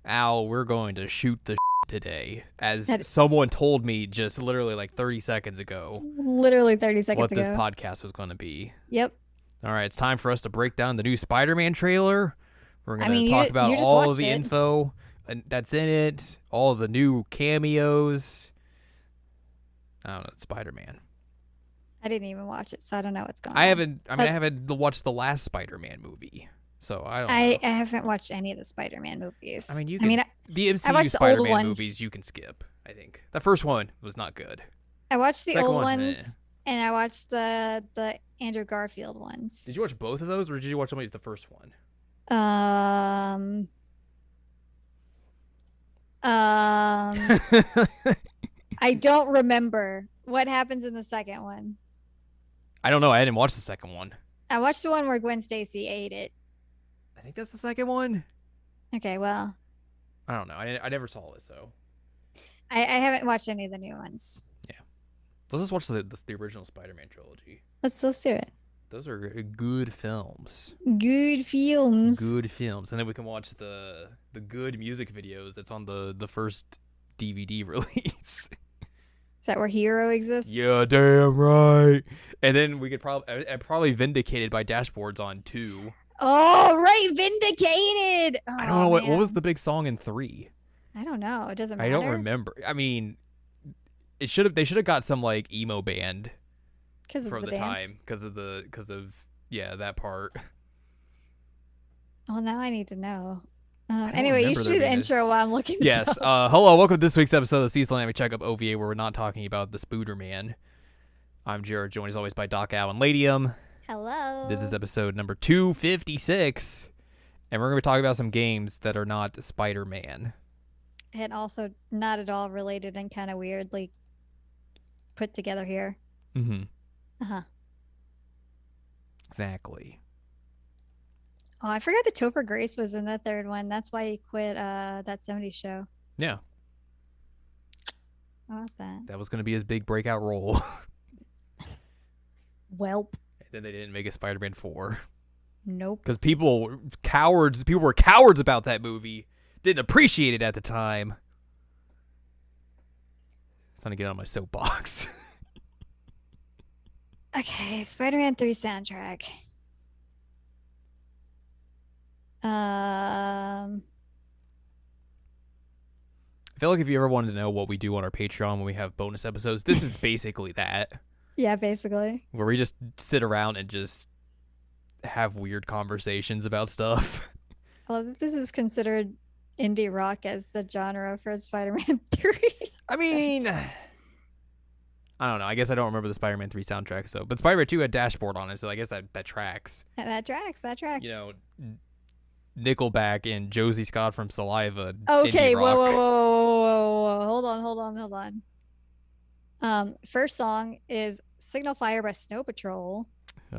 Al, we're going to shoot the today, as That someone told me just literally like 30 seconds ago literally 30 seconds what this ago. podcast was going to be. Yep. All right, it's time for us to break down the new Spider-Man trailer. We're I going to mean, talk you about you just all of watched the it. info that's in it, all of the new cameos. I don't know, Spider-Man. I didn't even watch it, so I don't know what's going I on. haven't. I mean, I haven't watched the last Spider-Man movie, so I don't know. I haven't watched any of the Spider-Man movies. I mean, you I mean, can the I MCU watched the old Spider-Man movies ones. you can skip. I think the first one was not good. I watched the Second old one, meh. ones, and I watched the Andrew Garfield ones. Did you watch both of those, or did you watch only the first one? Um, I don't remember what happens in the second one. I don't know. I didn't watch the second one. I watched the one where Gwen Stacy ate it. I think that's the second one. Okay, well, I don't know. I never saw it, so I haven't watched any of the new ones. yeah. Let's just watch the original Spider-Man trilogy. Let's do it. Those are good films. Good films. Good films, and then we can watch the good music videos that's on the first DVD release. Is that where Hero exists? Yeah, damn right. And then we could probably Vindicated by Dashboards on 2. Oh, right, Vindicated. Oh, I don't know what man. was the big song in 3. I don't know. It doesn't matter. I don't remember. I mean, they should have got some like emo band Because of from the the dance. time because of that part. Well, now I need to know. don't Anyway, you remember should there do the being a- intro while I'm looking. this Yes. up. Hello. Welcome to this week's episode of Seasonal Anime Checkup OVA, where we're not talking about the Spooderman. I'm Jared, joined as always by Doc Al and Ladium. Hello. This is episode number 256, and we're going to be talking about some games that are not Spider-Man. And also not at all related and kind of weirdly put together here. Mm-hmm. Uh-huh. Exactly. Oh, I forgot that Topher Grace was in the third one. That's why he quit that 70s show. Yeah, How about that? that was going to be his big breakout role. Welp. And then they didn't make a Spider-Man 4. Nope. Because people were cowards about that movie. Didn't appreciate it at the time. It's time to get on my soapbox. Okay, Spider-Man 3 soundtrack. I feel like if you ever wanted to know what we do on our Patreon when we have bonus episodes, this is basically that. Yeah, basically. Where we just sit around and just have weird conversations about stuff. I love that this is considered indie rock as the genre for Spider-Man 3. I mean, I don't know. I guess I don't remember the Spider-Man 3 soundtrack, but Spider-Man 2 had Dashboard on it, so I guess that tracks. That tracks. You know, Nickelback and Josie Scott from Saliva. Okay, indie whoa, rock. whoa. Hold on. First song is Signal Fire by Snow Patrol.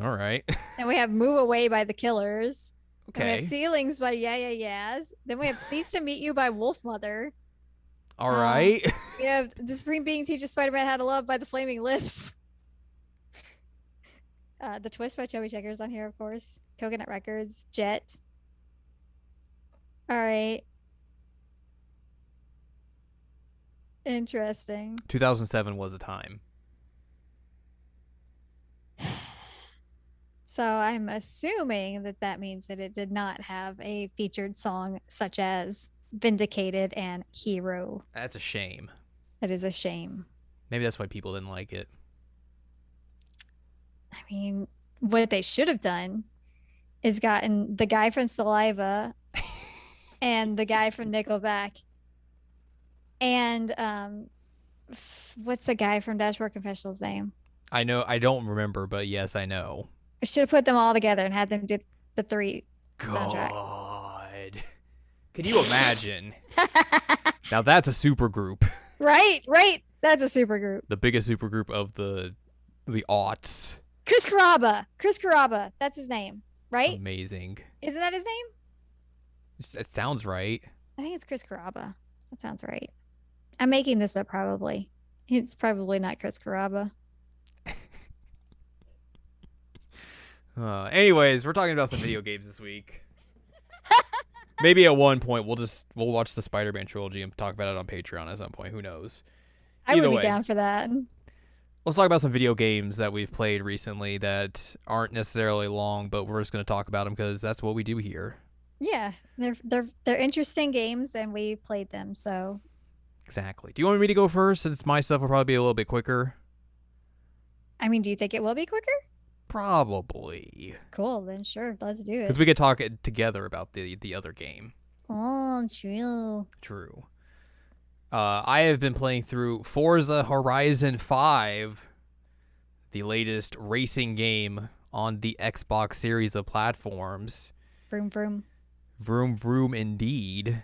All right. Then we have Move Away by The Killers. Then we have Okay. Ceilings by Yeah Yeah Yeahs. Then we have Pleased to Meet You by Wolf Mother. All right. We have The Supreme Being Teaches Spider-Man How to Love by The Flaming Lips. The Twist by Chubby Checkers on here, of course. Coconut Records. Jet. All right. Interesting. 2007 was a time. So I'm assuming that means that it did not have a featured song such as Vindicated and Hero. That's a shame. That is a shame. Maybe that's why people didn't like it. I mean, what they should have done is gotten the guy from Saliva and the guy from Nickelback and what's the guy from Dashboard Confessional's name? I know. I don't remember, but yes, I know. I should have put them all together and had them do the 3 soundtrack. God. Can you imagine? Now that's a super group. Right. That's a super group. The biggest super group of the aughts. Chris Carrabba. That's his name, right? Amazing. Isn't that his name? That sounds right. I think it's Chris Carrabba. That sounds right. I'm making this up probably. It's probably not Chris Carrabba. Anyways, we're talking about some video games this week. Maybe at one point we'll watch the Spider-Man trilogy and talk about it on Patreon at some point. Who knows? I Either would be way, down for that. let's talk about some video games that we've played recently that aren't necessarily long, but we're just going to talk about them because that's what we do here. Yeah, they're interesting games, and we played them. So Exactly. Do you want me to go first, since my stuff will probably be a little bit quicker? I mean, do you think it will be quicker? Probably. Cool, then sure, let's do Because it. we could talk together about the other game. Oh, true. True. I have been playing through Forza Horizon 5, the latest racing game on the Xbox series of platforms. Vroom vroom. Vroom vroom indeed.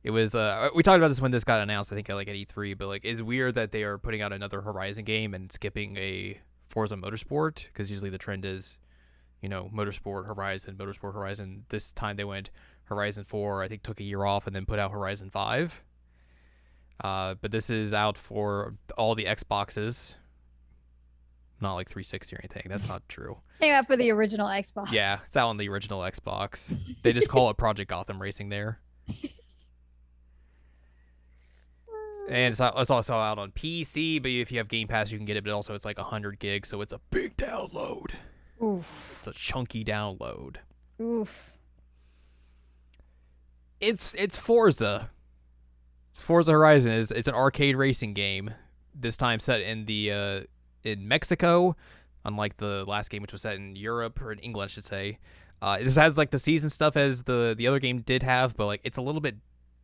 It was we talked about this when this got announced, I think at E3, but like it's weird that they are putting out another Horizon game and skipping a Forza Motorsport, because usually the trend is, Motorsport Horizon. This time they went Horizon 4, I think took a year off and then put out Horizon 5. But this is out for all the Xboxes. Not like 360 or anything. That's not true. Came out for the original Xbox. Yeah, it's out on the original Xbox. They just call it Project Gotham Racing there. And it's also out on PC, but if you have Game Pass, you can get it. But also, it's like 100 gigs, so it's a big download. Oof. It's a chunky download. Oof. It's Forza. It's Forza Horizon. It's an arcade racing game. This time set in in Mexico, unlike the last game, which was set in Europe, or in England, I should say. This has like the season stuff as the other game did have, but like it's a little bit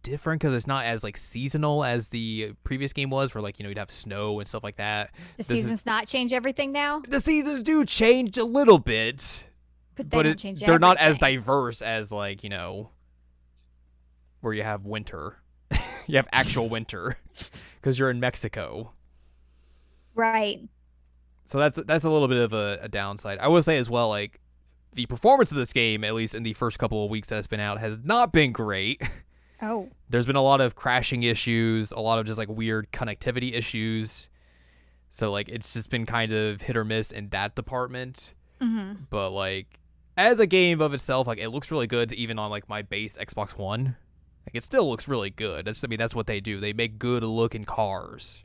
different because it's not as like seasonal as the previous game was, where like you'd have snow and stuff like that. The seasons not change everything now, The seasons do change a little bit, but they don't change they're not as everything. diverse as like where you have winter. You have actual winter because you're in Mexico. Right. So that's a little bit of a downside. I will say as well, like the performance of this game, at least in the first couple of weeks that it's been out, has not been great. Oh. There's been a lot of crashing issues, a lot of just like weird connectivity issues. So like it's just been kind of hit or miss in that department. Mm-hmm. But like as a game of itself, like it looks really good even on like my base Xbox One. Like it still looks really good. That's what they do. They make good looking cars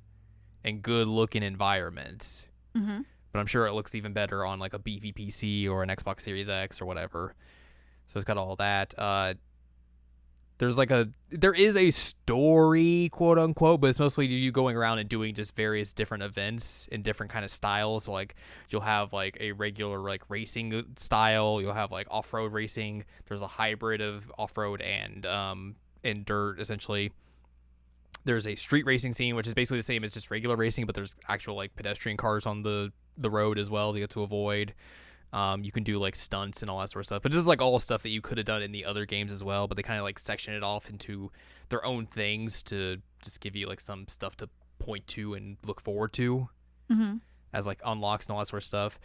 and good looking environments. Mm-hmm. But I'm sure it looks even better on like a beefy PC or an Xbox Series X or whatever. So it's got all that. There is a story, quote unquote, but it's mostly you going around and doing just various different events in different kind of styles. So like you'll have like a regular like racing style, you'll have like off-road racing. There's a hybrid of off-road and dirt essentially. There's a street racing scene, which is basically the same as just regular racing, but there's actual like pedestrian cars on the road as well to get to avoid. You can do like stunts and all that sort of stuff, but this is like all stuff that you could have done in the other games as well, but they kind of like section it off into their own things to just give you like some stuff to point to and look forward to as like unlocks and all that sort of stuff.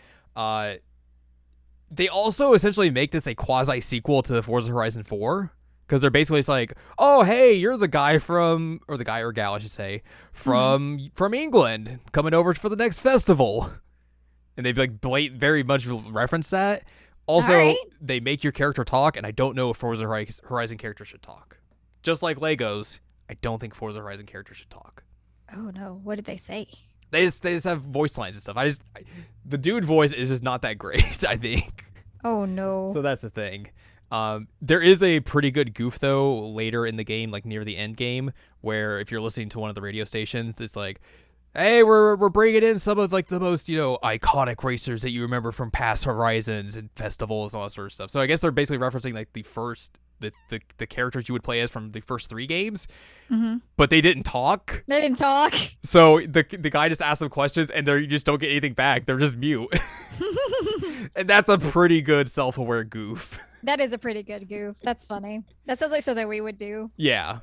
They also essentially make this a quasi sequel to Forza Horizon 4. Because they're basically it's like, oh, hey, you're the guy or the guy or gal, I should say, from England coming over for the next festival. And they've like very much reference that. Also, right. They make your character talk, and I don't know if Forza Horizon characters should talk. Just like Legos, I don't think Forza Horizon characters should talk. Oh no, what did they say? They just have voice lines and stuff. The dude voice is just not that great, I think. Oh no. So that's the thing. There is a pretty good goof though later in the game, like near the end game, where if you're listening to one of the radio stations, it's like, hey, we're bringing in some of like the most iconic racers that you remember from past Horizons and festivals and all that sort of stuff. So I guess they're basically referencing like the characters you would play as from the first 3 games, but they didn't talk. They didn't talk. So the guy just asked them questions and you just don't get anything back. They're just mute. And that's a pretty good self-aware goof. That is a pretty good goof. That's funny. That sounds like something we would do. Yeah.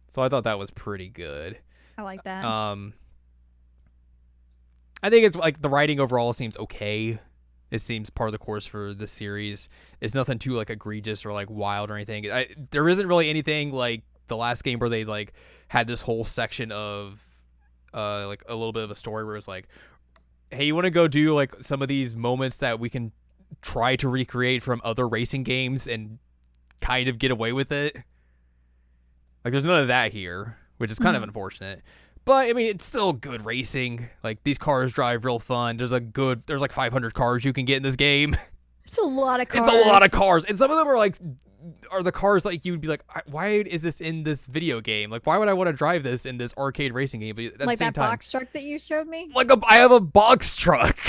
So I thought that was pretty good. I like that. I think it's like the writing overall seems okay. It seems par of the course for the series. It's nothing too like egregious or like wild or anything. There isn't really anything like the last game where they like had this whole section of like a little bit of a story where it's like, hey, you want to go do like some of these moments that we can try to recreate from other racing games and kind of get away with it. Like, there's none of that here, which is kind of unfortunate. But, I mean, it's still good racing. Like, these cars drive real fun. There's like 500 cars you can get in this game. It's a lot of cars. It's a lot of cars. And some of them are the cars like you'd be like, why is this in this video game? Like, why would I want to drive this in this arcade racing game? But at the Like same that time, box truck that you showed me? like I have a box truck.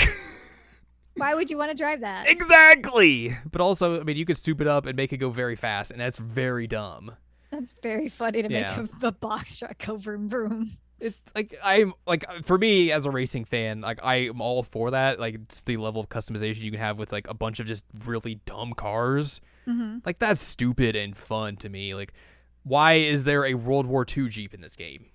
Why would you want to drive that? Exactly. But also, I mean, you could soup it up and make it go very fast, and that's very dumb. That's very funny to Yeah. make a box truck go vroom vroom. It's like I'm like for me as a racing fan, like I'm all for that. Like it's the level of customization you can have with like a bunch of just really dumb cars. Like that's stupid and fun to me. Like, why is there a World War II Jeep in this game?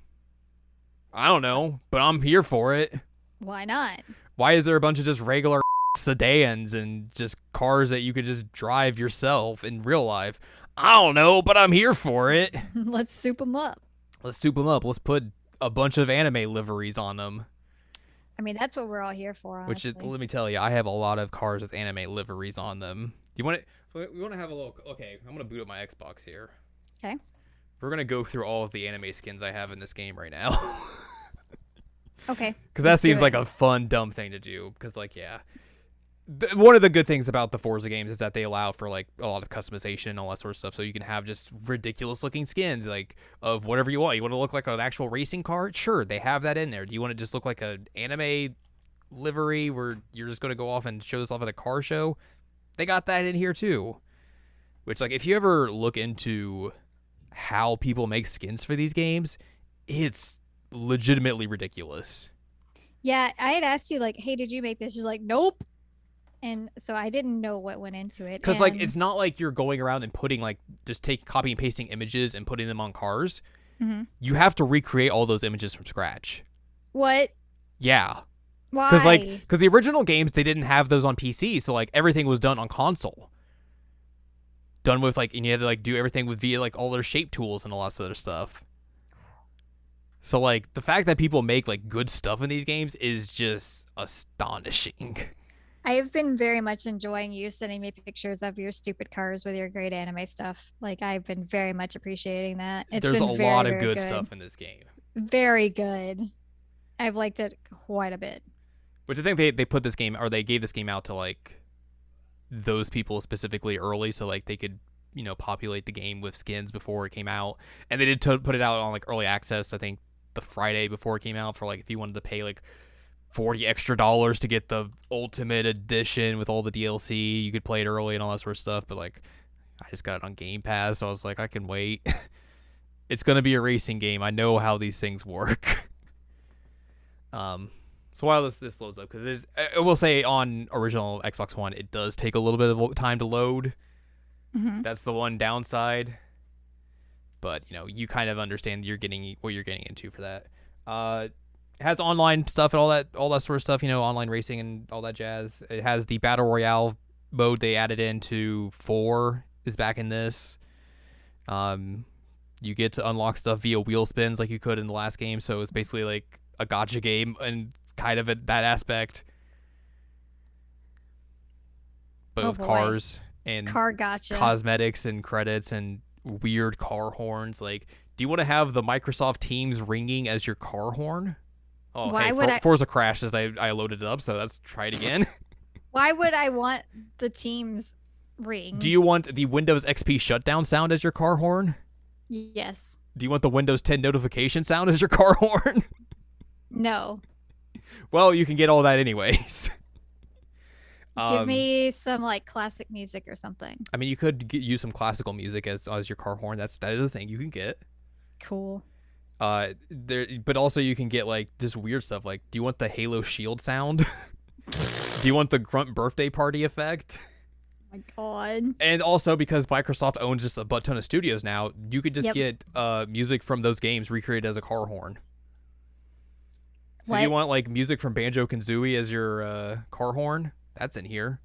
I don't know, but I'm here for it. Why not? Why is there a bunch of just regular sedans and just cars that you could just drive yourself in real life? I don't know, but I'm here for it. Let's soup them up. Let's soup them up. Let's put a bunch of anime liveries on them. I mean, that's what we're all here for, honestly. Which is, let me tell you, I have a lot of cars with anime liveries on them. Do you want to? We want to have a little. Okay, I'm gonna boot up my Xbox here. Okay. We're gonna go through all of the anime skins I have in this game right now. Okay. Because that seems like a fun, dumb thing to do. Because like, yeah. One of the good things about the Forza games is that they allow for like a lot of customization and all that sort of stuff. So you can have just ridiculous looking skins like of whatever you want. You want to look like an actual racing car? Sure, they have that in there. Do you want to just look like an anime livery where you're just going to go off and show this off at a car show? They got that in here too. Which like if you ever look into how people make skins for these games, it's legitimately ridiculous. Yeah, I had asked you like, hey, did you make this? You're like, nope. And so I didn't know what went into it. Because like it's not like you're going around and putting like just copy and pasting images and putting them on cars. You have to recreate all those images from scratch. What? Yeah. Why? Because the original games they didn't have those on PC, so like everything was done on console. Done with like, and you had to like do everything with via like all their shape tools and all that other stuff. So like the fact that people make like good stuff in these games is just astonishing. I have been very much enjoying you sending me pictures of your stupid cars with your great anime stuff. Like I've been very much appreciating that. There's a lot of good stuff in this game. Very good. I've liked it quite a bit. Which I think they put this game, or they gave this game out to like those people specifically early, so like they could, you know, populate the game with skins before it came out. And they did put it out on like early access, I think the Friday before it came out, for like if you wanted to pay like $40 extra to get the ultimate edition with all the DLC, you could play it early and all that sort of stuff. But like I just got it on Game Pass, so I was like, I can wait. It's gonna be a racing game. I know how these things work. So while this loads up, because I will say on original Xbox One, it does take a little bit of time to load. That's the one downside. But you know, you kind of understand what you're getting into for that. It has online stuff and all that sort of stuff. You know, online racing and all that jazz. It has the battle royale mode they added into 4 is back in this. You get to unlock stuff via wheel spins like you could in the last game. So it's basically like a gacha game and kind of at that aspect, but with cars and car gotcha, cosmetics and credits and weird car horns. Like, do you want to have the Microsoft Teams ringing as your car horn? Oh, why hey, would Forza crashed as I loaded it up, so let's try it again. Why would I want the Teams ring? Do you want the Windows XP shutdown sound as your car horn? Yes. Do you want the Windows 10 notification sound as your car horn? No. Well, you can get all that anyways. Give me some like classic music or something. I mean, you could use some classical music as your car horn. That is a thing you can get. Cool. But also you can get like just weird stuff. Like, do you want the Halo Shield sound? Do you want the Grunt birthday party effect? Oh my God. And also because Microsoft owns just a butt ton of studios now, you could just get music from those games recreated as a car horn. So do you want like music from Banjo-Kazooie as your car horn? That's in here.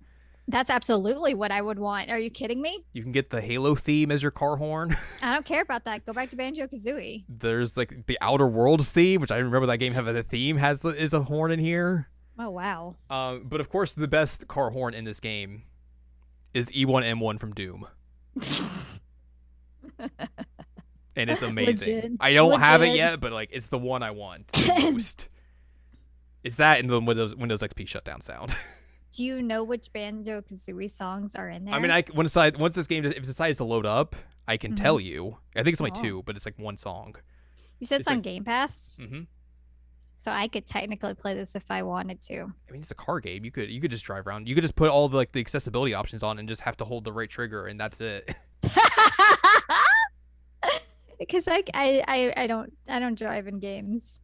That's absolutely what I would want. Are you kidding me? You can get the Halo theme as your car horn. I don't care about that. Go back to Banjo-Kazooie. There's like the Outer Worlds theme, which I remember that game having a theme is a horn in here. Oh, wow. But of course, the best car horn in this game is E1M1 from Doom. And it's amazing. Legit. I don't have it Legit. yet, but like it's the one I want the most. It's that and the Windows XP shutdown sound. Do you know which Banjo Kazooie songs are in there? I mean, once this game if it decides to load up, I can tell you. I think it's only 2, but it's like one song. You said it's on Game Pass? Mm-hmm. So I could technically play this if I wanted to. I mean, it's a car game. You could just drive around. You could just put all the the accessibility options on and just have to hold the right trigger, and that's it. Because I don't drive in games.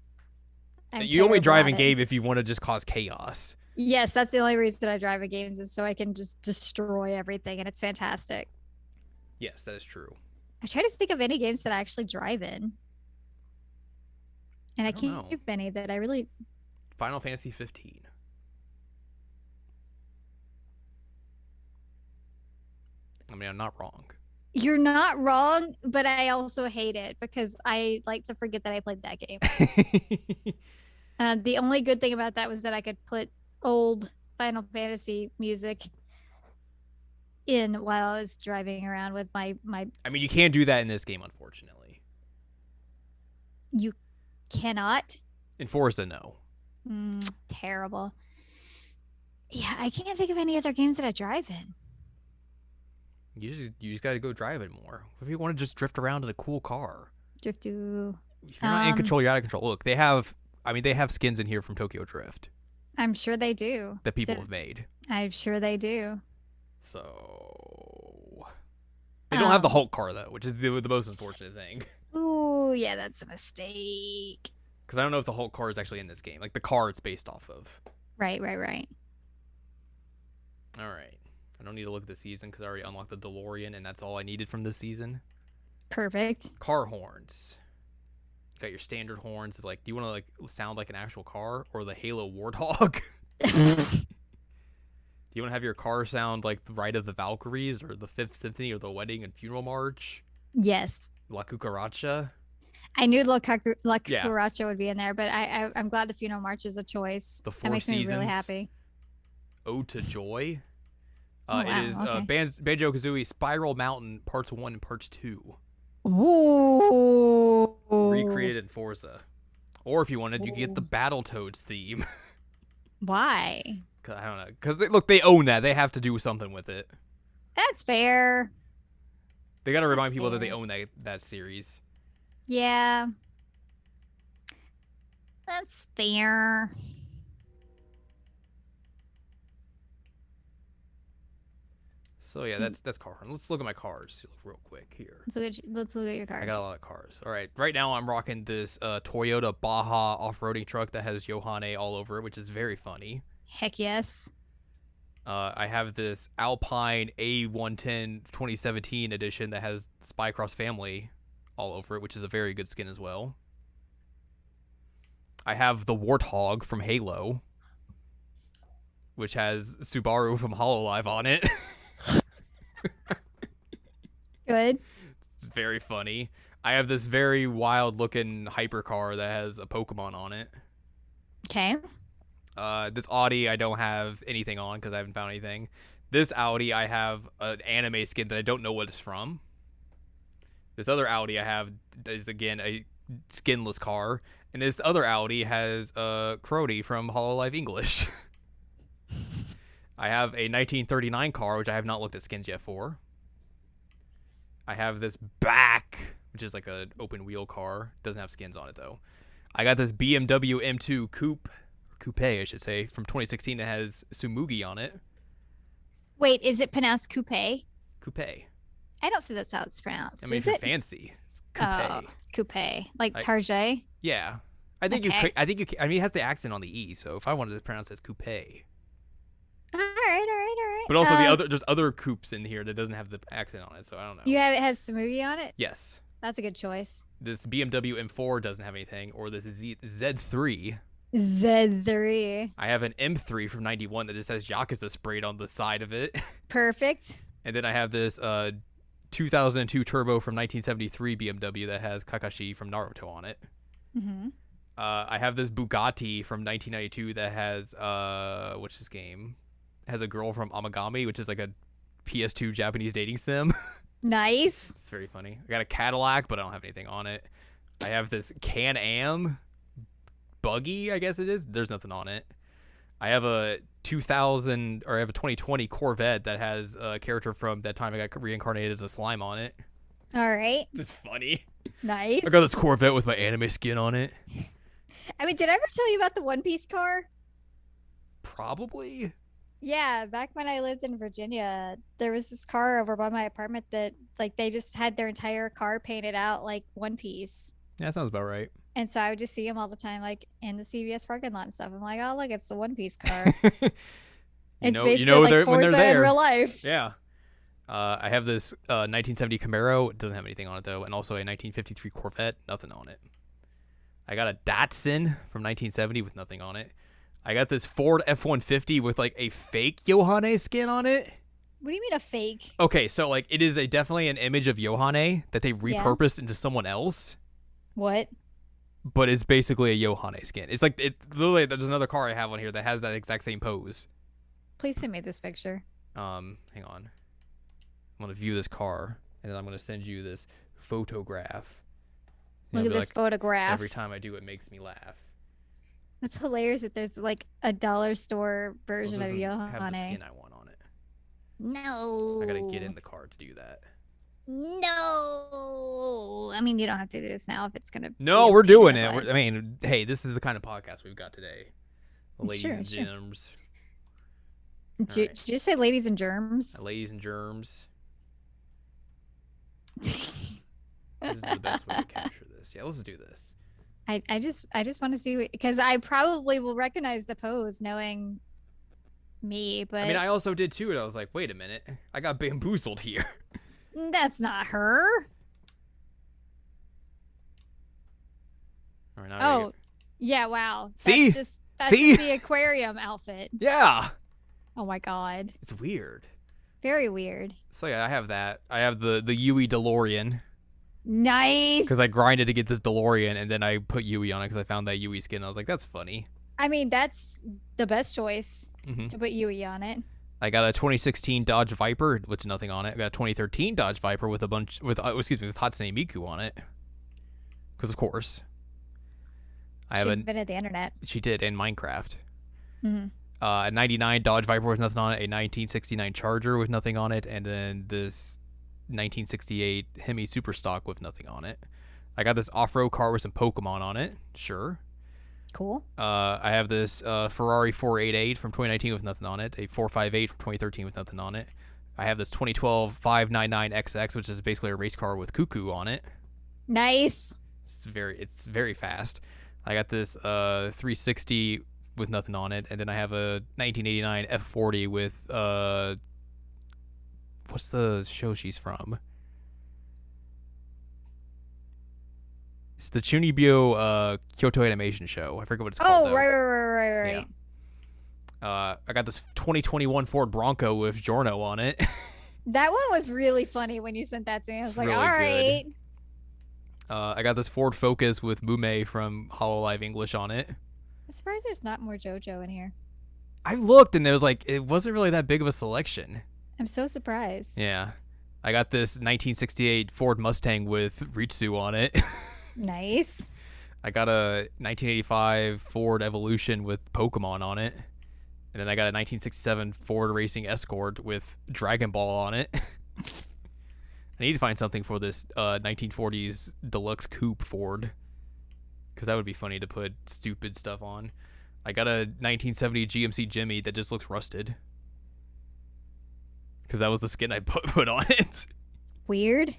You only drive in game if you want to just cause chaos. Yes, that's the only reason I drive in games is so I can just destroy everything, and it's fantastic. Yes, that is true. I try to think of any games that I actually drive in, and I can't think of any that I really. Final Fantasy 15. I mean, I'm not wrong. You're not wrong, but I also hate it because I like to forget that I played that game. The only good thing about that was that I could put old Final Fantasy music in while I was driving around with my. I mean, you can't do that in this game, unfortunately. You cannot? In Forza, no. Terrible. Yeah, I can't think of any other games that I drive in. You just got to go drive it more. If you want to just drift around in a cool car. Drift to. If you're not in control, you're out of control. Look, they have skins in here from Tokyo Drift. I'm sure they do. That people have made. I'm sure they do. So they don't have the Hulk car though, which is the most unfortunate thing. Ooh, yeah, that's a mistake. Because I don't know if the Hulk car is actually in this game. Like the car it's based off of. Right. All right. I don't need to look at the season because I already unlocked the DeLorean, and that's all I needed from this season. Perfect. Car horns. You got your standard horns. Like, do you want to like sound like an actual car or the Halo Warthog? Do you want to have your car sound like the Ride of the Valkyries or the Fifth Symphony or the Wedding and Funeral March? Yes. La Cucaracha. I knew La Cucaracha would be in there, but I'm glad the Funeral March is a choice. The Four that makes Seasons. me really happy. Ode to Joy. Wow, it is okay. Banjo-Kazooie Spiral Mountain Parts 1 and Parts 2. Ooh. Recreated in Forza. Or if you wanted, you could get the Battletoads theme. Why? I don't know. Because, they own that. They have to do something with it. That's fair. They got to remind people that they own that series. Yeah. That's fair. So yeah, that's car. Let's look at my cars real quick here. Let's look at your cars. I got a lot of cars. All right, right now I'm rocking this Toyota Baja off-roading truck that has Yohane all over it, which is very funny. Heck yes. I have this Alpine A110 2017 edition that has Spycross family all over it, which is a very good skin as well. I have the Warthog from Halo, which has Subaru from Hololive on it. Good. It's very funny. I have this very wild looking hypercar that has a Pokemon on it. Okay. This Audi I don't have anything on because I haven't found anything. This Audi I have an anime skin that I don't know what it's from. This other Audi I have is again a skinless car, and this other Audi has Crody from Hololive English. I have a 1939 car which I have not looked at skins yet for. I have this back, which is like an open wheel car. Doesn't have skins on it though. I got this BMW M2 coupe, I should say, from 2016 that has Sumugi on it. Wait, is it pronounced coupe? Coupe. I don't think that's how it's pronounced. I mean, is it's it? fancy. It's coupe. Coupe, like Target. Yeah, I think Okay. I think you. I mean, it has the accent on the e, so if I wanted to pronounce it as coupe. All right. But also there's other coupes in here that doesn't have the accent on it, so I don't know. It has Samugi on it? Yes. That's a good choice. This BMW M4 doesn't have anything, or this Z3. Z3. I have an M3 from 91 that just has Yakuza sprayed on the side of it. Perfect. And then I have this 2002 Turbo from 1973 BMW that has Kakashi from Naruto on it. Mm-hmm. I have this Bugatti from 1992 that has what's this game? It has a girl from Amagami, which is like a PS2 Japanese dating sim. Nice. It's very funny. I got a Cadillac, but I don't have anything on it. I have this Can-Am buggy, I guess it is. There's nothing on it. I have a 2020 Corvette that has a character from that time I got reincarnated as a slime on it. All right. It's funny. Nice. I got this Corvette with my anime skin on it. I mean, did I ever tell you about the One Piece car? Probably. Yeah, back when I lived in Virginia, there was this car over by my apartment that like they just had their entire car painted out like One Piece. Yeah, that sounds about right. And so I would just see them all the time, like in the CVS parking lot and stuff. I'm like, oh, look, it's the One Piece car. It's basically like Forza in real life. Yeah. I have this 1970 Camaro. It doesn't have anything on it, though. And also a 1953 Corvette. Nothing on it. I got a Datsun from 1970 with nothing on it. I got this Ford F-150 with like a fake Yohane skin on it. What do you mean a fake? Okay, so like it is definitely an image of Yohane that they repurposed into someone else. What? But it's basically a Yohane skin. It's like literally there's another car I have on here that has that exact same pose. Please send me this picture. Hang on. I'm gonna view this car and then I'm gonna send you this photograph. Look at this photograph. Every time I do, it makes me laugh. That's hilarious that there's like a dollar store version of Yohane. Have the skin I want on it. No. I gotta get in the car to do that. No. I mean, you don't have to do this now if it's gonna. No, we're doing it. I mean, hey, this is the kind of podcast we've got today. Ladies and germs. Did you say ladies and germs? Ladies and germs. This is the best way to capture this. Yeah, let's do this. I just want to see, because I probably will recognize the pose knowing me, but I mean, I also did too, and I was like, wait a minute, I got bamboozled here. That's not her. All right, now yeah, wow. See? That's just the aquarium outfit. Yeah. Oh my god. It's weird. Very weird. So yeah, I have that. I have the Yui DeLorean. Nice. Because I grinded to get this DeLorean, and then I put Yui on it because I found that Yui skin. I was like, that's funny. I mean, that's the best choice to put Yui on it. I got a 2016 Dodge Viper, which is nothing on it. I got a 2013 Dodge Viper with with Hatsune Miku on it. Because of course. She invented the internet. She did, in Minecraft. Mm-hmm. A 99 Dodge Viper with nothing on it, a 1969 Charger with nothing on it, and then this 1968 Hemi Superstock with nothing on it. I got this off-road car with some Pokemon on it. Sure. Cool. I have this Ferrari 488 from 2019 with nothing on it, a 458 from 2013 with nothing on it. I have this 2012 599XX, which is basically a race car with Cuckoo on it. Nice. It's very fast. I got this 360 with nothing on it, and then I have a 1989 F40 with what's the show she's from? It's the Chunibyo Kyoto Animation Show. I forget what it's called. Oh, right. Yeah. I got this 2021 Ford Bronco with Giorno on it. That one was really funny when you sent that to me. I was like, really all right. good. I got this Ford Focus with Mume from HoloLive English on it. I'm surprised there's not more JoJo in here. I looked and it wasn't really that big of a selection. I'm so surprised. Yeah. I got this 1968 Ford Mustang with Ritsu on it. Nice. I got a 1985 Ford Evolution with Pokemon on it. And then I got a 1967 Ford Racing Escort with Dragon Ball on it. I need to find something for this 1940s deluxe coupe Ford, because that would be funny to put stupid stuff on. I got a 1970 GMC Jimmy that just looks rusted, because that was the skin I put on it. Weird.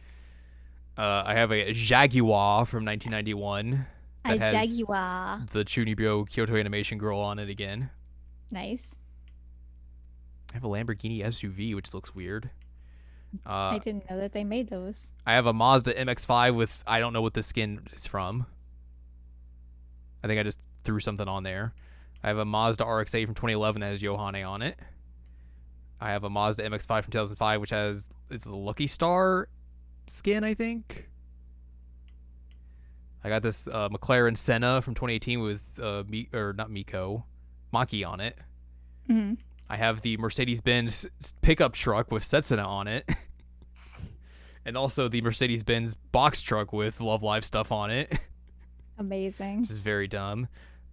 I have a Jaguar from 1991. A Jaguar. The Chunibyo Kyoto Animation girl on it again. Nice. I have a Lamborghini SUV, which looks weird. I didn't know that they made those. I have a Mazda MX-5 with, I don't know what the skin is from. I think I just threw something on there. I have a Mazda RX-8 from 2011 that has Yohane on it. I have a Mazda MX-5 from 2005, which has, it's the Lucky Star skin, I think. I got this McLaren Senna from 2018 with Maki on it. Mm-hmm. I have the Mercedes-Benz pickup truck with Setsuna on it. And also the Mercedes-Benz box truck with Love Live stuff on it, Amazing. which is very dumb.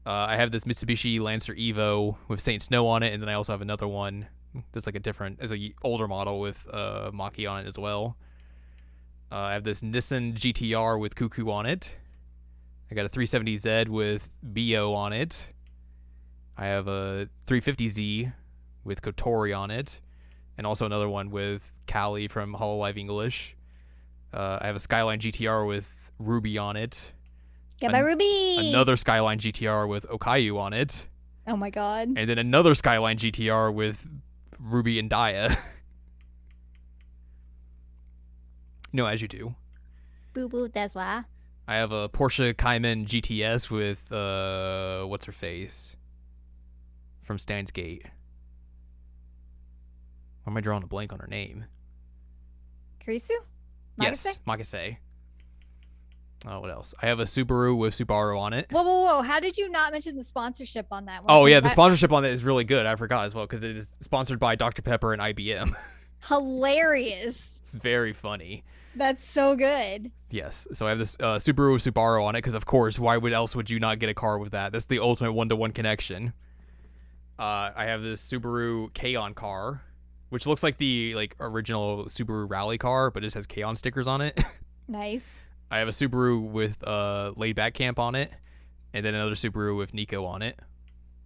I have this Mitsubishi Lancer Evo with Saint Snow on it, and then I also have another one that's like it's a older model with Maki on it as well. I have this Nissan GTR with Cuckoo on it. I got a 370Z with Bio on it. I have a 350Z with Kotori on it, and also another one with Callie from Hololive English. I have a Skyline GTR with Ruby on it. Get my Ruby. Another Skyline GTR with Okayu on it. Oh my god. And then another Skyline GTR with Ruby and Daya. As you do. Boo boo, that's why. I have a Porsche Cayman GTS with what's her face from Steins Gate. Why am I drawing a blank on her name? Kurisu? Yes, Makase. Oh, what else? I have a Subaru with Subaru on it. Whoa. How did you not mention the sponsorship on that one? Oh, yeah, the sponsorship on that is really good. I forgot as well because it is sponsored by Dr. Pepper and IBM. Hilarious. It's very funny. That's so good. Yes. So I have this Subaru with Subaru on it because, of course, why else would you not get a car with that? That's the ultimate one-to-one connection. I have this Subaru K-On car, which looks like the original Subaru rally car, but it just has K-On stickers on it. Nice. I have a Subaru with Laid Back Camp on it, and then another Subaru with Nico on it.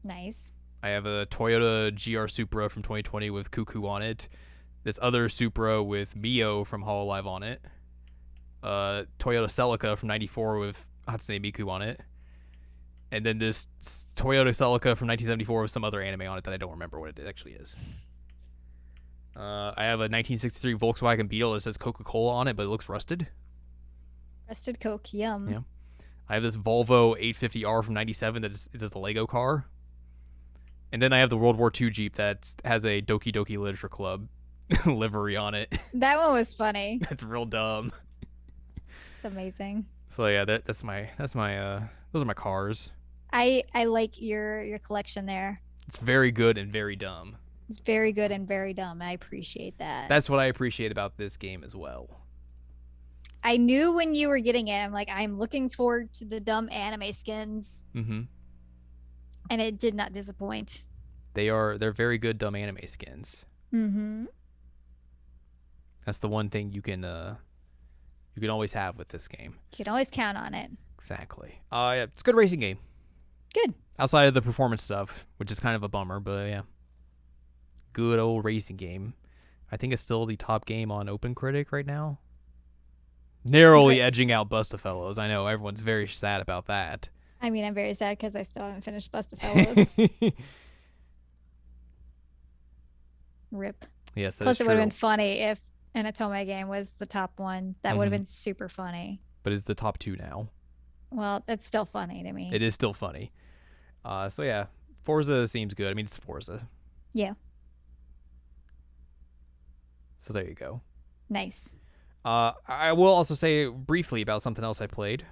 Nice. I have a Toyota GR Supra from 2020 with Cuckoo on it. This other Supra with Mio from Hololive on it. Toyota Celica from 94 with Hatsune Miku on it. And then this Toyota Celica from 1974 with some other anime on it that I don't remember what it actually is. I have a 1963 Volkswagen Beetle that says Coca-Cola on it, but it looks rusted. Rusted Coke, yum. Yeah. I have this Volvo 850R from 97 that is a Lego car. And then I have the World War II Jeep that has a Doki Doki Literature Club livery on it. That one was funny. That's real dumb. It's amazing. So yeah, those are my cars. I like your collection there. It's very good and very dumb. It's very good and very dumb. I appreciate that. That's what I appreciate about this game as well. I knew when you were getting it, I'm looking forward to the dumb anime skins. Mm-hmm. And it did not disappoint. They're very good dumb anime skins. Mm-hmm. That's the one thing you can always have with this game. You can always count on it. Exactly. Yeah, it's a good racing game. Good. Outside of the performance stuff, which is kind of a bummer, but yeah. Good old racing game. I think it's still the top game on OpenCritic right now. Narrowly edging out Bustafellows. I know everyone's very sad about that. I'm very sad because I still haven't finished Bustafellows. Rip. Yes, Plus, it would have been funny if an Atome game was the top one. That would have been super funny. But it's the top 2 now. Well, it's still funny to me. It is still funny. So yeah, Forza seems good. It's Forza. Yeah. So there you go. Nice. I will also say briefly about something else I played.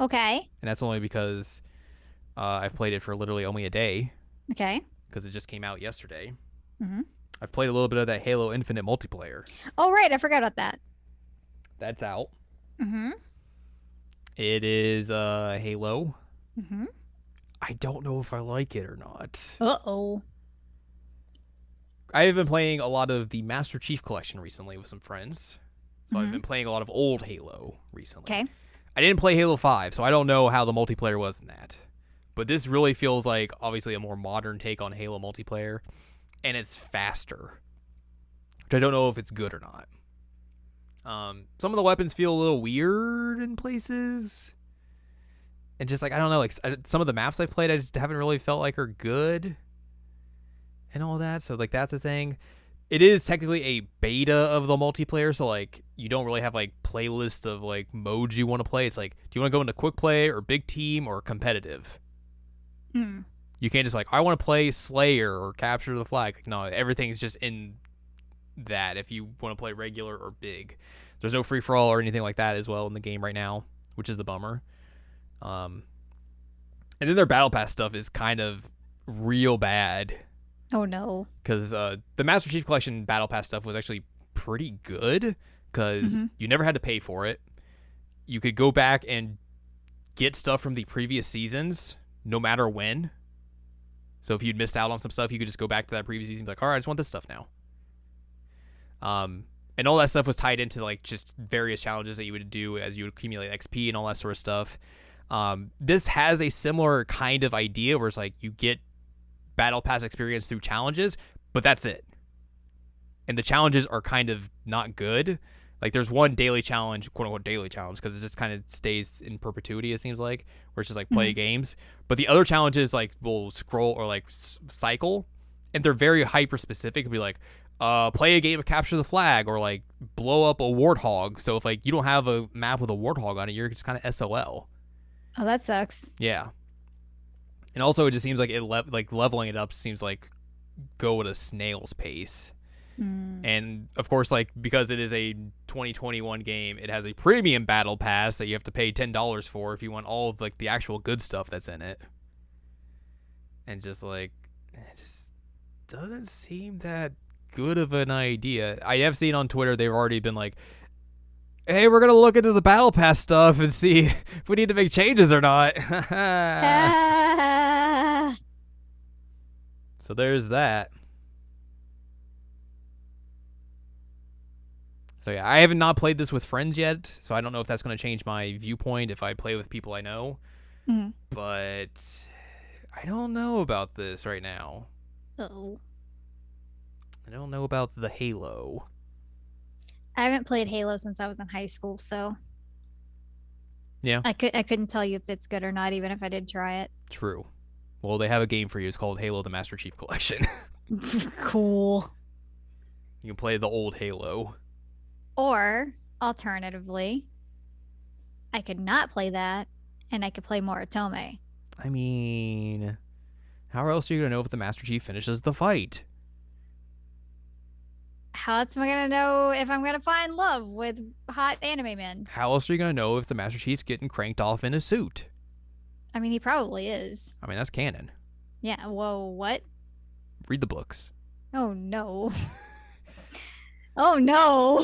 Okay. And that's only because I've played it for literally only a day. Okay. Because it just came out yesterday. Mm-hmm. I've played a little bit of that Halo Infinite multiplayer. Oh, right. I forgot about that. That's out. Mm-hmm. It is Halo. Mm-hmm. I don't know if I like it or not. Uh-oh. I have been playing a lot of the Master Chief Collection recently with some friends. So I've been playing a lot of old Halo recently. Okay. I didn't play Halo 5, so I don't know how the multiplayer was in that. But this really feels like, obviously, a more modern take on Halo multiplayer. And it's faster. Which I don't know if it's good or not. Some of the weapons feel a little weird in places. And just I don't know, some of the maps I've played, I just haven't really felt like are good. And all that, so that's the thing. It is technically a beta of the multiplayer, so you don't really have playlists of modes you want to play. It's do you want to go into quick play or big team or competitive? You can't just I want to play Slayer or Capture the Flag. No, everything's just in that if you want to play regular or big. There's no free for all or anything like that as well in the game right now, which is the bummer. And then their battle pass stuff is kind of real bad. Oh no. Because the Master Chief Collection Battle Pass stuff was actually pretty good because Mm-hmm. you never had to pay for it. You could go back and get stuff from the previous seasons no matter when. So if you'd missed out on some stuff, you could just go back to that previous season and be like, all right, I just want this stuff now. And all that stuff was tied into like just various challenges that you would do as you would accumulate XP and all that sort of stuff. This has a similar kind of idea where it's like you get battle pass experience through challenges, but that's it. And the challenges are kind of not good. Like there's one daily challenge, quote unquote daily challenge, because it just kind of stays in perpetuity, it seems like, where it's just like play games. But the other challenges like will scroll or like cycle, and they're very hyper specific. It'll be like, play a game of capture the flag, or like blow up a warthog. So if like you don't have a map with a warthog on it, you're just kind of SOL. Oh, that sucks. Yeah. And also it just seems like leveling it up seems like go at a snail's pace. And of course, like because it is a 2021 game, it has a premium battle pass that you have to pay $10 for if you want all of like the actual good stuff that's in it. And just like it just doesn't seem that good of an idea. I have seen on Twitter they've already been like, hey, we're gonna look into the battle pass stuff and see if we need to make changes or not. So there's that. So yeah, I haven't not played this with friends yet, so I don't know if that's going to change my viewpoint if I play with people I know. Mm-hmm. But I don't know about this right now. Oh. I don't know about the Halo. I haven't played Halo since I was in high school, so Yeah. I couldn't tell you if it's good or not, even if I did try it. True. Well, they have a game for you. It's called Halo: The Master Chief Collection. Cool. You can play the old Halo. Or alternatively, I could not play that, and I could play Moritome. I mean, how else are you going to know if the Master Chief finishes the fight? How else am I gonna know if I'm gonna find love with hot anime men? How else are you going to know if the Master Chief's getting cranked off in his suit? I mean, he probably is. I mean, that's canon. Yeah. Whoa. What? Read the books. Oh no. Oh no.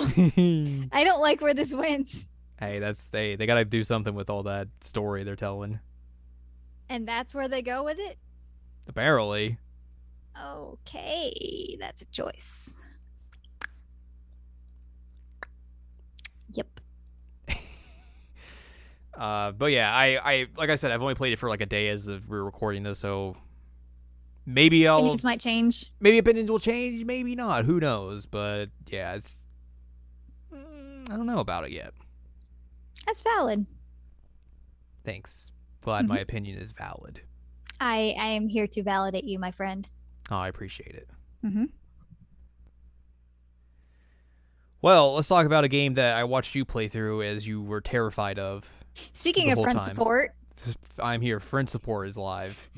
I don't like where this went. Hey, they got to do something with all that story they're telling. And that's where they go with it? Apparently. Okay, that's a choice. Yep. But yeah, I like I said, I've only played it for like a day as of we're recording this, so maybe Opinions might change. Maybe opinions will change, maybe not. Who knows? But yeah, it's I don't know about it yet. That's valid. Thanks. Glad my opinion is valid. I am here to validate you, my friend. Oh, I appreciate it. Mm-hmm. Well, let's talk about a game that I watched you play through as you were terrified of. Speaking of friend support. I'm here. Friend support is live.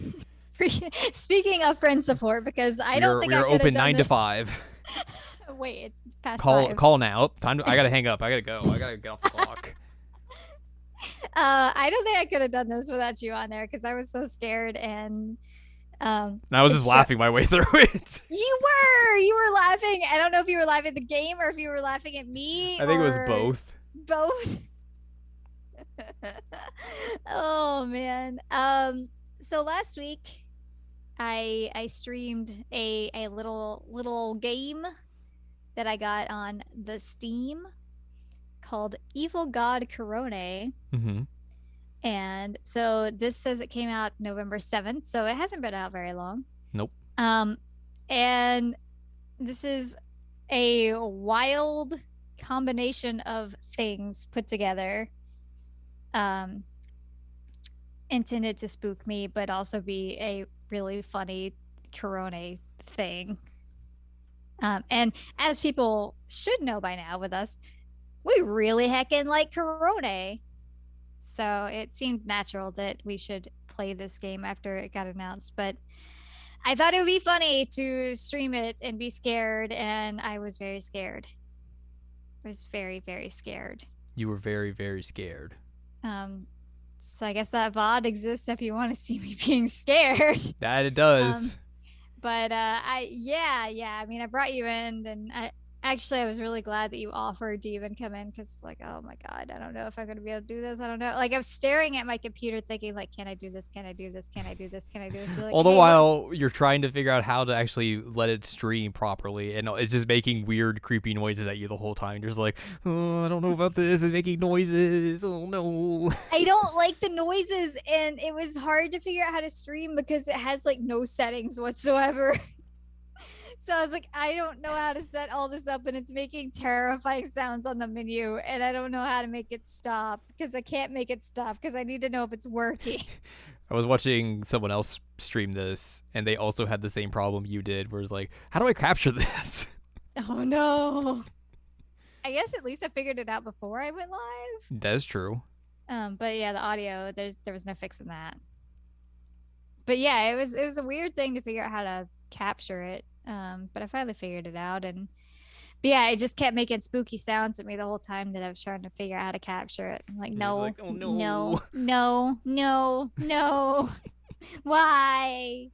Speaking of friend support, because I don't think we I are could have open done 9 this. to 5. Wait, it's past Call 5. call now. Time. I gotta hang up. I gotta go. I gotta get off the clock. I don't think I could have done this without you on there because I was so scared and And I was just laughing my way through it. You were laughing. I don't know if you were laughing at the game or if you were laughing at me. I think it was both. Both. Oh man. So last week I streamed a little game that I got on the Steam called Evil God Corone. Mm-hmm. And so this says it came out November 7th, so it hasn't been out very long. Nope. And this is a wild combination of things put together, intended to spook me, but also be a really funny Corona thing. And as people should know by now with us, we really heckin' like Corona. So it seemed natural that we should play this game after it got announced. But I thought it would be funny to stream it and be scared, and I was very scared. I was very, very scared. You were very, very scared. So I guess that VOD exists if you want to see me being scared. That it does. But I mean, I brought you in, and Actually, I was really glad that you offered to even come in because it's like, oh my God, I don't know if I'm going to be able to do this. I don't know. Like, I was staring at my computer thinking, like, can I do this? Can I do this? Can I do this? Can I do this? You're like, All the hey, what? while you're trying to figure out how to actually let it stream properly, and it's just making weird, creepy noises at you the whole time. You're just like, oh, I don't know about this. It's making noises. Oh no. I don't like the noises. And it was hard to figure out how to stream because it has like no settings whatsoever. So I was like, I don't know how to set all this up, and it's making terrifying sounds on the menu, and I don't know how to make it stop because I can't make it stop because I need to know if it's working. I was watching someone else stream this, and they also had the same problem you did, where it's like, how do I capture this? Oh no. I guess at least I figured it out before I went live. That's true. But yeah, the audio, there was no fixing that. But yeah, it was a weird thing to figure out how to capture it. But I finally figured it out, and but yeah, it just kept making spooky sounds at me the whole time that I was trying to figure out how to capture it. I'm like, You're no, like, oh no. no, no, no, no. Why?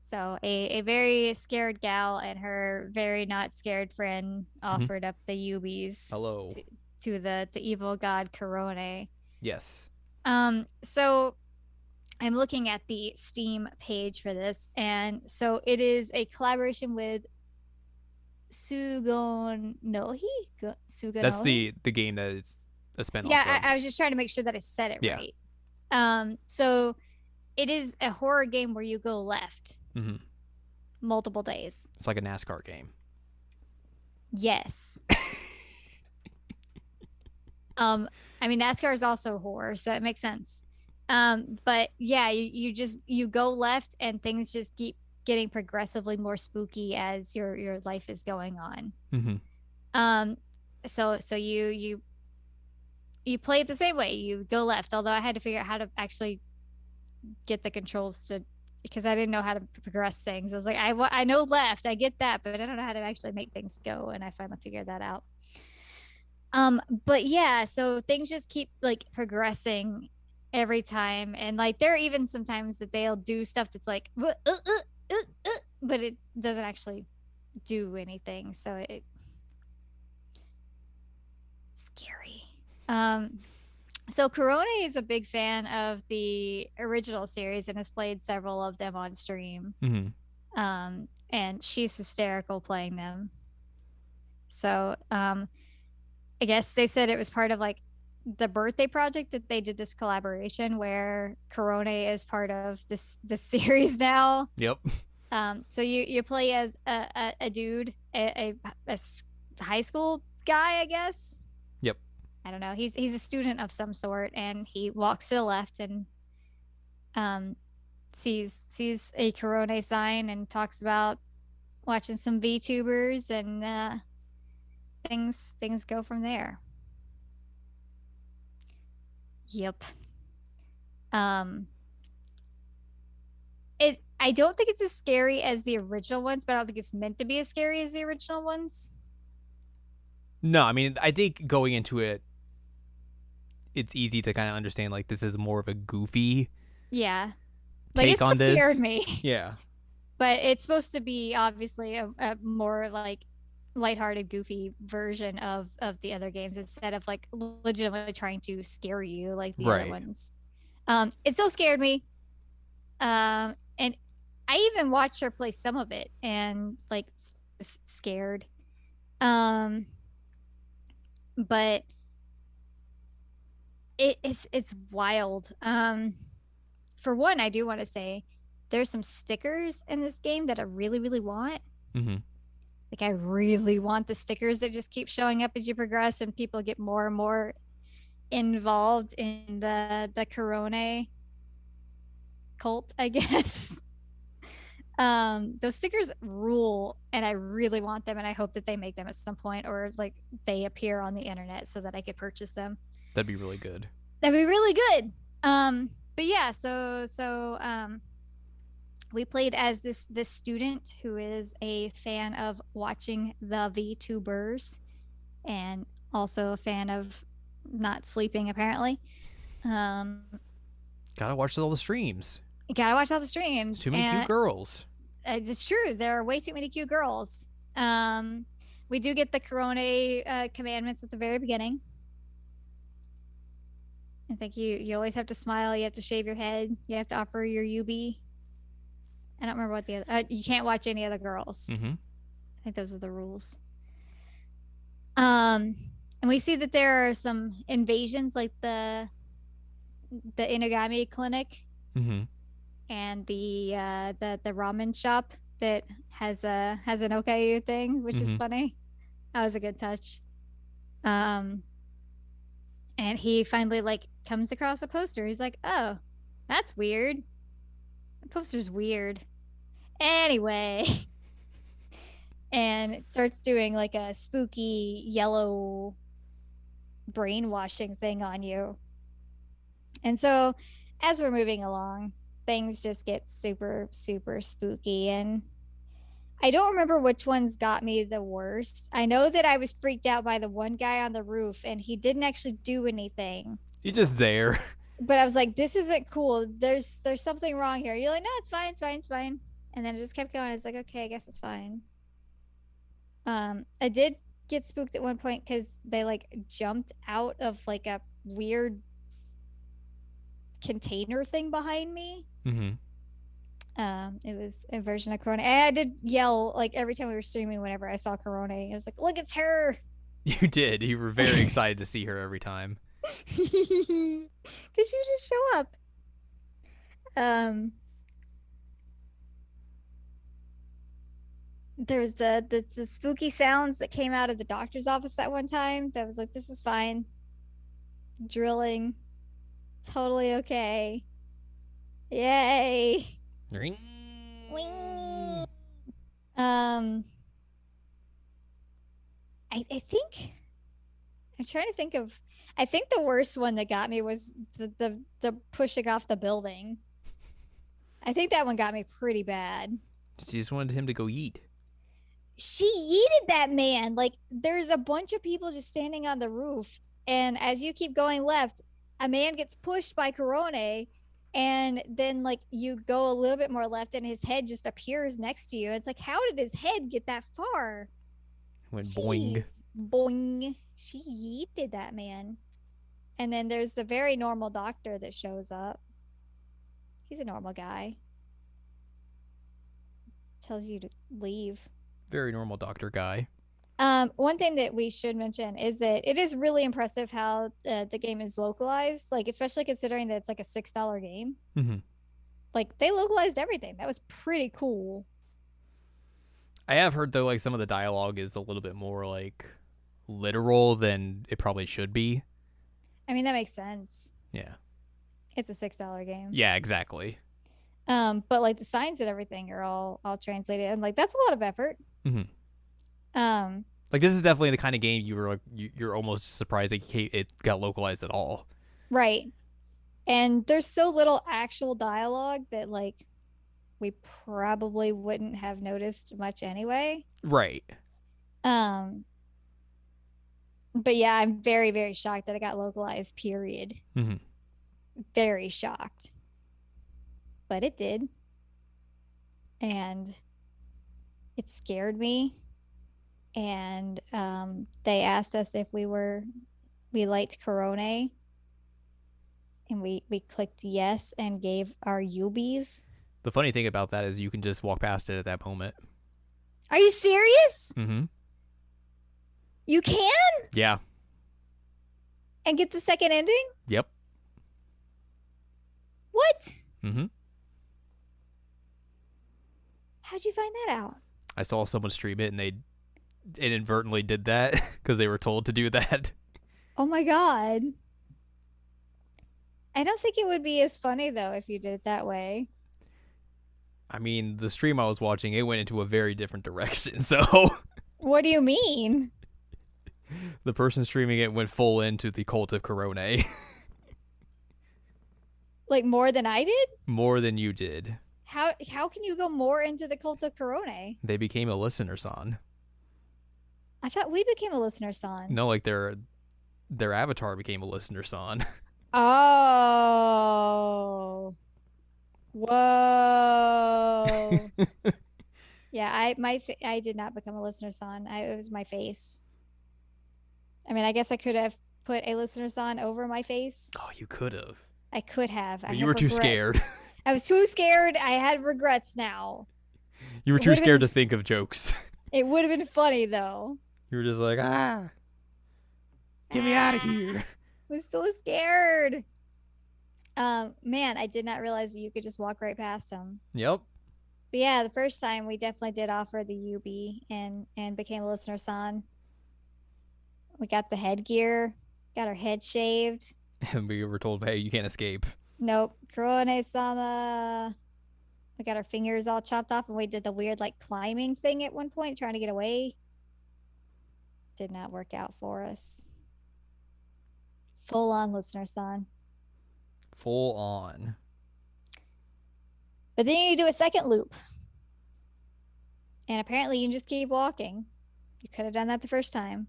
So a very scared gal and her very not scared friend offered up the Ubies Hello. to the evil god Corone. Yes. So I'm looking at the Steam page for this, and so it is a collaboration with Sugonohi. That's Sugonohi. the game that it's a spinoff Yeah, of. I was just trying to make sure that I said it Yeah. right. So it is a horror game where you go left Mm-hmm. multiple days. It's like a NASCAR game. Yes. I mean NASCAR is also horror, so it makes sense. But yeah, you just you go left and things just keep getting progressively more spooky as your life is going on. Mm-hmm. Um, so you play it the same way. You go left, although I had to figure out how to actually get the controls to because I didn't know how to progress things. I was like, I know left, I get that, but I don't know how to actually make things go, and I finally figured that out. But yeah, so things just keep like progressing every time, and like there are even sometimes that they'll do stuff that's like, but it doesn't actually do anything. So it scary. So Corona is a big fan of the original series and has played several of them on stream. Mm-hmm. And she's hysterical playing them. So I guess they said it was part of like the birthday project that they did this collaboration where Corona is part of this series now. Yep. So you play as a dude, a high school guy, I guess. Yep. I don't know. He's a student of some sort, and he walks to the left and sees a Corona sign and talks about watching some VTubers, and things go from there. Yep. I don't think it's as scary as the original ones, but I don't think it's meant to be as scary as the original ones. No, I mean, I think going into it, it's easy to kind of understand like this is more of a goofy Yeah. Like take it on still this. scared me. Yeah. But it's supposed to be obviously a more like lighthearted, goofy version of the other games instead of like legitimately trying to scare you like the other ones. It still scared me. And I even watched her play some of it and like scared. But it's wild. For one, I do want to say there's some stickers in this game that I really, really want. Mm-hmm. Like I really want the stickers that just keep showing up as you progress and people get more and more involved in the Corona cult, I guess. Those stickers rule, and I really want them, and I hope that they make them at some point, or like they appear on the internet so that I could purchase them. That'd be really good. That'd be really good. But yeah, so we played as this student who is a fan of watching the VTubers and also a fan of not sleeping apparently. Gotta watch all the streams. Gotta watch all the streams. Too many cute girls. It's true. There are way too many cute girls. We do get the Corona commandments at the very beginning. I think you always have to smile. You have to shave your head. You have to offer your UB. I don't remember what the other. You can't watch any other girls. Mm-hmm. I think those are the rules. And we see that there are some invasions, like the Inagami clinic Mm-hmm. and the ramen shop that has an okayu thing, which is Mm-hmm. funny. That was a good touch. Um, and he finally like comes across a poster. He's like, "Oh, that's weird. The poster's weird." Anyway, and it starts doing like a spooky yellow brainwashing thing on you. And so, as we're moving along, things just get super, super spooky. And I don't remember which ones got me the worst. I know that I was freaked out by the one guy on the roof, and he didn't actually do anything. You're just there. But I was like, "This isn't cool. There's something wrong here." You're like, "No, it's fine, it's fine, it's fine." And then it just kept going. It's like, okay, I guess it's fine. I did get spooked at one point because they like jumped out of like a weird container thing behind me. Mm-hmm. It was a version of Corona. And I did yell like every time we were streaming whenever I saw Corona. I was like, "Look, it's her." You did. You were very excited to see her every time. Because she would just show up. There's the spooky sounds that came out of the doctor's office that one time. That was like, "This is fine." Drilling, totally okay. Yay. Ring. Um, I think I'm trying to think of. I think the worst one that got me was the pushing off the building. I think that one got me pretty bad. She just wanted him to go yeet. She yeeted that man. Like there's a bunch of people just standing on the roof, and as you keep going left, a man gets pushed by Corona, and then like you go a little bit more left, and his head just appears next to you. It's like, how did his head get that far? Went Jeez. boing. Boing. She yeeted that man. And then there's the very normal doctor that shows up. He's a normal guy. Tells you to leave. Very normal doctor guy. One thing that we should mention is that it is really impressive how the game is localized, like especially considering that it's like a $6 game. Mm-hmm. Like they localized everything. That was pretty cool. I have heard though, like some of the dialogue is a little bit more like literal than it probably should be. I mean, that makes sense. Yeah. It's a $6 game. Yeah, exactly. But like the signs and everything are all translated, and like that's a lot of effort. Mm-hmm. Like this is definitely the kind of game you were like you're almost surprised it got localized at all. Right. And there's so little actual dialogue that like we probably wouldn't have noticed much anyway. Right. But yeah, I'm very, very shocked that it got localized, period. Mm-hmm. Very shocked. But it did. And it scared me. And they asked us if we liked Corona. And we clicked yes and gave our UBs. The funny thing about that is you can just walk past it at that moment. Are you serious? Mm-hmm. You can? Yeah. And get the second ending? Yep. What? Mm-hmm. How'd you find that out? I saw someone stream it and they inadvertently did that because they were told to do that. Oh my god. I don't think it would be as funny though if you did it that way. I mean, the stream I was watching, it went into a very different direction, so What do you mean? the person streaming it went full into the cult of Corona. Like more than I did? More than you did. How can you go more into the cult of Corona? They became a listener son. I thought we became a listener son. No, like their avatar became a listener son. Oh. Whoa. Yeah, I did not become a listener son. It was my face. I mean, I guess I could have put a listener son over my face. Oh, you could have. I could have. I But you have were too regrets. scared. I was too scared. I had regrets now. You were It too would have scared been to think of jokes. it would have been funny though. You were just like, get me out of here. I was so scared. Man, I did not realize you could just walk right past him. Yep. But yeah, the first time we definitely did offer the UB and became a listener son. We got the headgear, got our head shaved. And we were told, hey, you can't escape. Nope, Korone sama. We got our fingers all chopped off, and we did the weird like climbing thing at one point, trying to get away. Did not work out for us. Full on listener son. Full on. But then you do a second loop. And apparently you can just keep walking. You could have done that the first time.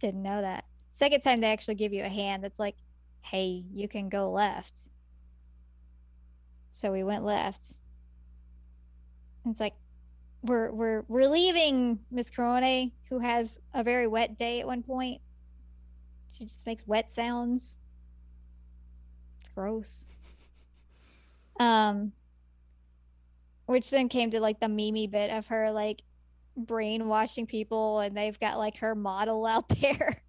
Didn't know that. Second time they actually give you a hand that's like, hey, you can go left. So we went left. And it's like, we're leaving Miss Corone, who has a very wet day at one point. She just makes wet sounds. It's gross. Which then came to like the meme bit of her like brainwashing people, and they've got like her model out there.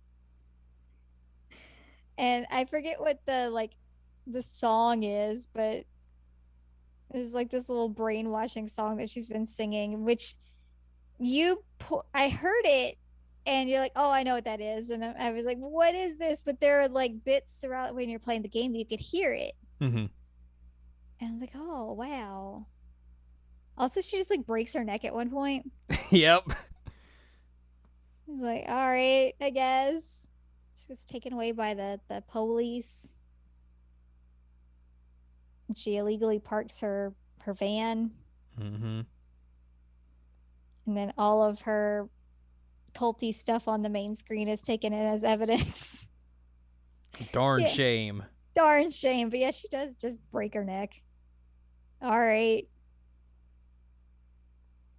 And I forget what the song is, but it's like this little brainwashing song that she's been singing, which I heard it and you're like, oh, I know what that is. And I was like, what is this? But there are like bits throughout when you're playing the game that you could hear it. Mm-hmm. And I was like, oh, wow. Also, she just like breaks her neck at one point. Yep. I was like, all right, I guess. She was taken away by the police. And she illegally parks her van. Mm-hmm. And then all of her culty stuff on the main screen is taken in as evidence. Darn Yeah. shame. Darn shame. But yeah, she does just break her neck. All right.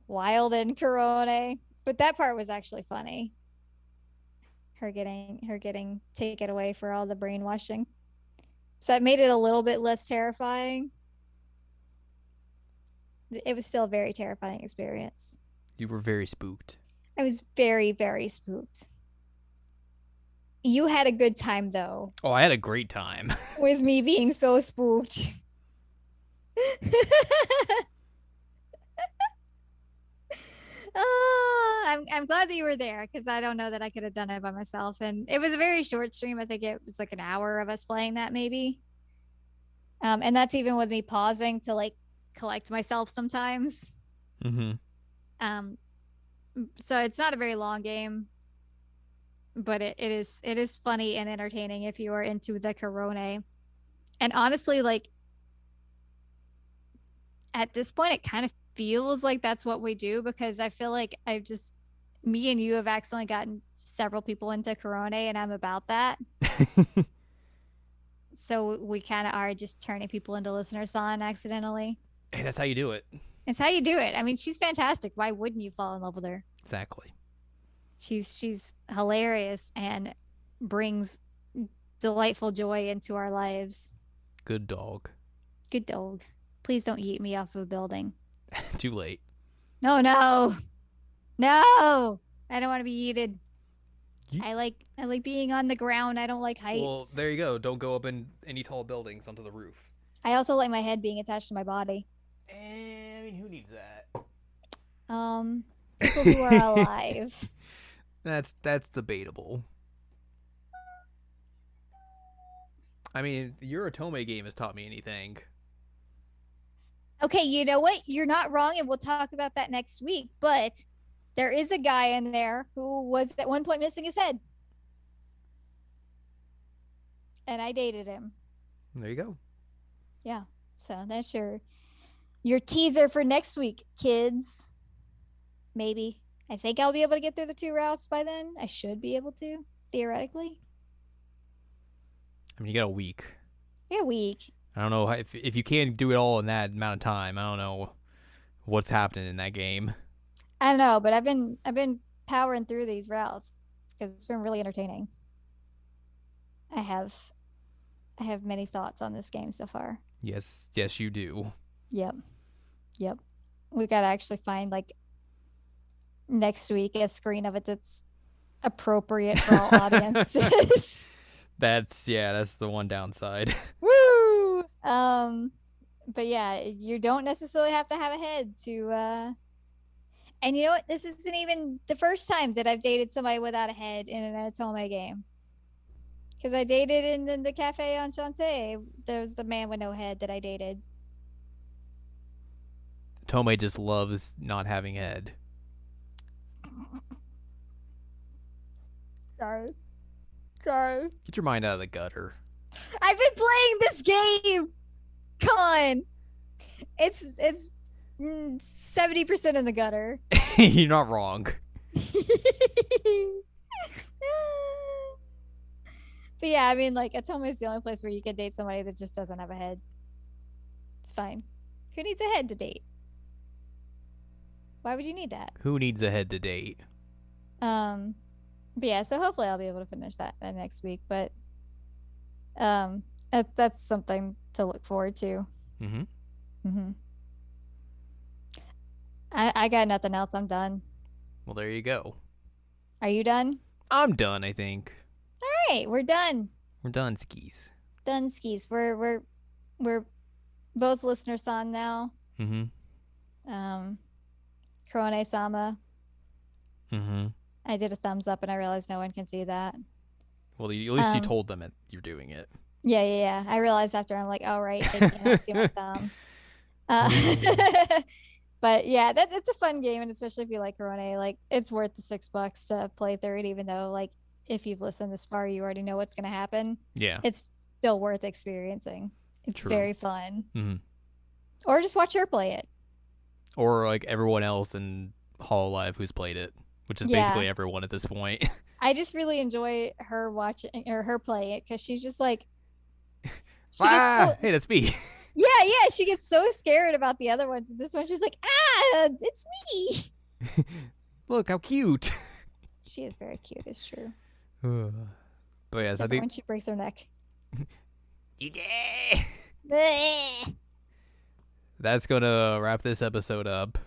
Wild and Corone. But that part was actually funny. Her getting taken away for all the brainwashing. So it made it a little bit less terrifying. It was still a very terrifying experience. You were very spooked. I was very, very spooked. You had a good time though. Oh, I had a great time. With me being so spooked. I'm glad that you were there because I don't know that I could have done it by myself. And it was a very short stream. I think it was like an hour of us playing that maybe. And that's even with me pausing to like collect myself sometimes. Mm-hmm. So it's not a very long game, but it is funny and entertaining if you are into the Corone. And honestly, like at this point, it kind of feels like that's what we do because I feel like me and you have accidentally gotten several people into Corone, and I'm about that. So we kind of are just turning people into listeners on accidentally. Hey, that's how you do it. It's how you do it. I mean, she's fantastic. Why wouldn't you fall in love with her? Exactly. She's hilarious and brings delightful joy into our lives. Good dog. Good dog. Please don't yeet me off of a building. Too late. No. I don't want to be yeeted. I like being on the ground. I don't like heights. Well, there you go. Don't go up in any tall buildings onto the roof. I also like my head being attached to my body. I mean, who needs that? People who are alive. That's debatable. I mean, your Otome game has taught me anything. Okay, you know what? You're not wrong, and we'll talk about that next week. But there is a guy in there who was at one point missing his head. And I dated him. There you go. Yeah. So that's your teaser for next week, kids. Maybe. I think I'll be able to get through the 2 routes by then. I should be able to, theoretically. I mean, you got a week. Yeah, a week. I don't know if you can't do it all in that amount of time. I don't know what's happening in that game. I don't know, but I've been powering through these routes because it's been really entertaining. I have I have many thoughts on this game so far. Yes, yes, you do. Yep. Yep. We gotta actually find like next week a screen of it that's appropriate for all audiences. That's the one downside. Woo! But yeah, you don't necessarily have to have a head to and you know what? This isn't even the first time that I've dated somebody without a head in an Atome game. Because I dated in the Cafe Enchanté. There was the man with no head that I dated. Tomei just loves not having head. Sorry. Sorry. Get your mind out of the gutter. I've been playing this game. Come on. It's 70% in the gutter. You're not wrong. But yeah, I mean, like, Atome is the only place where you can date somebody that just doesn't have a head. It's fine. Who needs a head to date? Why would you need that? Who needs a head to date? But yeah, so hopefully I'll be able to finish that next week. But that's something to look forward to. Mm-hmm. Mm-hmm. I got nothing else. I'm done. Well, there you go. Are you done? I'm done, I think. All right, we're done. We're done, skis. Done skis. We're both listeners on now. Mm-hmm. Korone Sama. Mm-hmm. I did a thumbs up and I realized no one can see that. Well, at least you told them you're doing it. Yeah. I realized after I'm like, oh right, they can't see my thumb. But yeah, that's a fun game, and especially if you like Korone, like it's worth the $6 to play through it, even though like if you've listened this far, you already know what's gonna happen. Yeah. It's still worth experiencing. It's True. very fun. Mm-hmm. Or just watch her play it. Or like everyone else in Hololive who's played it, which is basically everyone at this point. I just really enjoy her watching or her play it because she's just like, hey, that's me. Yeah, she gets so scared about the other ones, and this one she's like, it's me. Look how cute. She is very cute. It's true. But yes, I think when she breaks her neck. That's gonna wrap this episode up.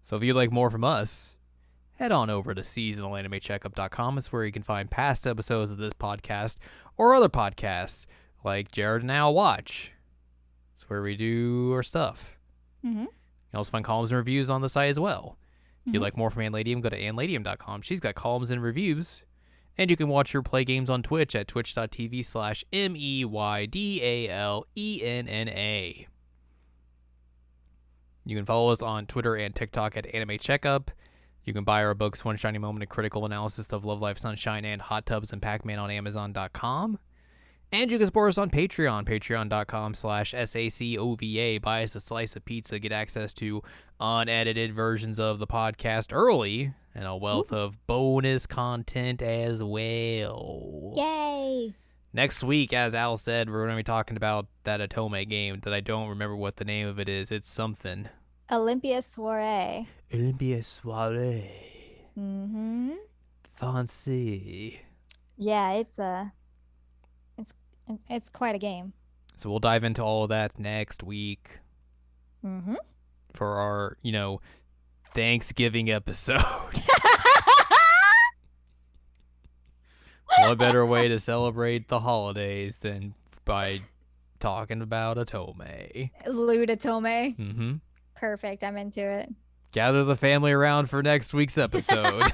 So if you'd like more from us, head on over to seasonalanimecheckup.com. It's where you can find past episodes of this podcast or other podcasts like Jared and Al Watch. It's where we do our stuff. Mm-hmm. You can also find columns and reviews on the site as well. If you'd like more from Anladium, go to anladium.com. She's got columns and reviews. And you can watch her play games on Twitch at twitch.tv/MEYDALENNA. You can follow us on Twitter and TikTok at Anime Checkup. You can buy our books, One Shiny Moment, A Critical Analysis of Love, Life, Sunshine, and Hot Tubs and Pac-Man on Amazon.com. And you can support us on Patreon, patreon.com/SACOVA. Buy us a slice of pizza, get access to unedited versions of the podcast early, and a wealth of bonus content as well. Yay! Next week, as Al said, we're going to be talking about that Atome game that I don't remember what the name of it is. It's something. Olympia Soiree. Olympia Soiree. Mm-hmm. Fancy. Yeah, it's quite a game. So we'll dive into all of that next week. Mm-hmm. For our, Thanksgiving episode. What better way to celebrate the holidays than by talking about Atome? Lewd Atome. Mm-hmm. Perfect. I'm into it. Gather the family around for next week's episode.